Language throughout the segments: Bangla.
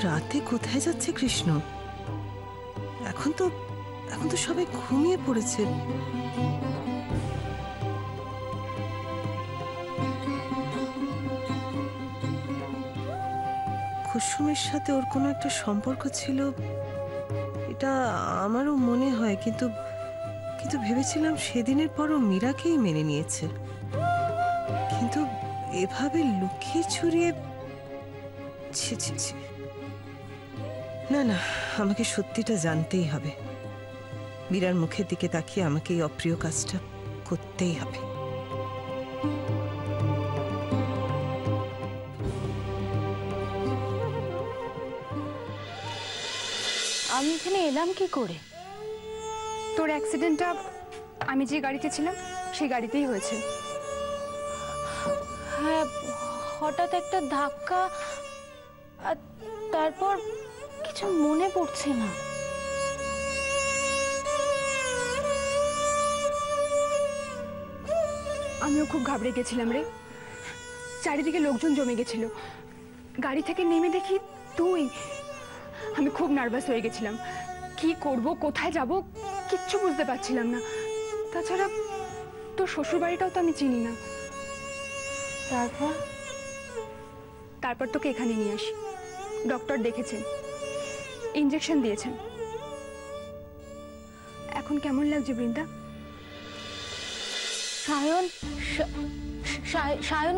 রাতে কোথায় যাচ্ছে কৃষ্ণ? এখন তো সবাই ঘুমিয়ে পড়েছে। কুসুমের সাথে ওর কোনো একটা সম্পর্ক ছিল, এটা আমারও মনে হয়, কিন্তু ভেবেছিলাম সেদিনের পরও মীরাকেই মেনে নিয়েছে। কিন্তু এভাবে লুকিয়ে ছড়িয়ে, ছি ছি ছি, না না, আমাকে সত্যিটা জানতেই হবে। মীরার মুখের দিকে তাকিয়ে আমাকে এই অপ্রিয় কাজটা করতেই হবে। আমি এখানে এলাম কি করে? তোর অ্যাক্সিডেন্টটা আমি যে গাড়িতে ছিলাম সেই গাড়িতেই হয়েছে। হ্যাঁ, হঠাৎ একটা ধাক্কা, আর তারপর কিছু মনে পড়ছে না। আমিও খুব ঘাবড়ে গেছিলাম রে। চারিদিকে লোকজন জমে গেছিল। গাড়ি থেকে নেমে দেখি তুই। আমি খুব নার্ভাস হয়ে গেছিলাম। কি করব, কোথায় যাব, কিচ্ছু বুঝতে পারছিলাম না। তাছাড়া তোর শ্বশুর বাড়িটাও তো আমি চিনি না। তারপর তোকে এখানে নিয়ে আসি। ডক্টর দেখেছেন, ইঞ্জেকশন দিয়েছেন। এখন কেমন লাগছে বৃন্দা? সায়ন, সায়ন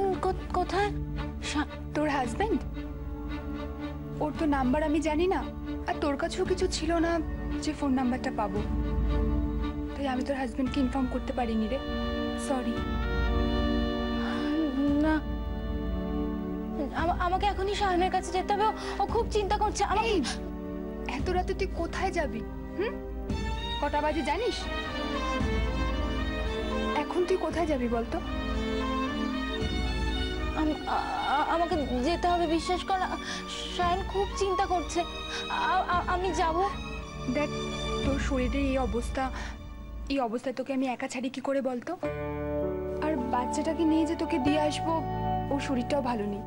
কোথায়? তোর হাজবেন্ড? ওর তো নাম্বার আমি জানি না, আর তোর কাছেও কিছু ছিল না যে ফোন নাম্বারটা পাবো। তাই আমি তোর হাজবেন্ডকে ইনফর্ম করতে পারিনি রে, সরি। না, আমাকে এখনই সায়নের কাছে যেতে হবে। ও খুব চিন্তা করছে। এত রাতে তুই কোথায় যাবি? কটা বাজে জানিস? এখন তুই কোথায় যাবি বলতো? আমাকে যেতে হবে, বিশ্বাস কর। সায়ন খুব চিন্তা করছে। আমি যাব। দেখ, তোর শরীরের এই অবস্থায় তোকে আমি একা ছাড়ি কি করে বলতো? আর বাচ্চাটাকে নিয়ে যে তোকে দিয়ে আসবো, ওর শরীরটাও ভালো নেই।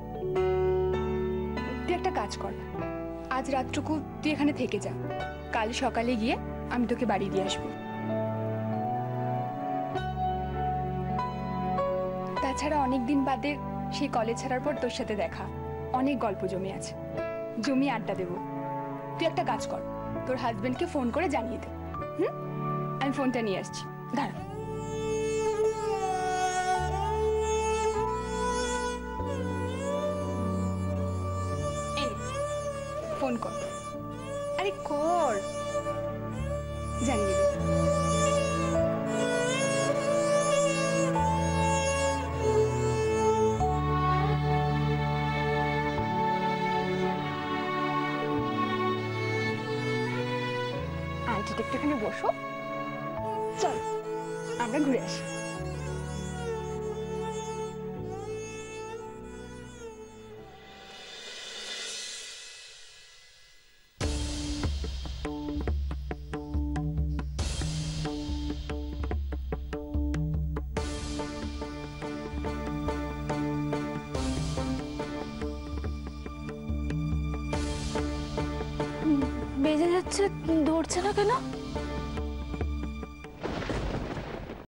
তুই একটা কাজ কর, আজ রাতটুকু তুই এখানে থেকে যা। কাল সকালে গিয়ে আমি তোকে বাড়ি দিয়ে আসবো। তাছাড়া অনেকদিন বাদে সেই কলেজ ছাড়ার পর তোর সাথে দেখা, অনেক গল্প জমে আছে, জমি আড্ডা দেবো। তুই একটা কাজ কর, তোর হাজবেন্ডকে ফোন করে জানিয়ে দে। আমি ফোনটা নিয়ে আসছি, দাঁড়া। ফোন কর, আরে কর, জানিয়ে দে। একটুখানি বসো, চল আমরা ঘুরে আসি। বেজে যাচ্ছে, ধরছে না কেন?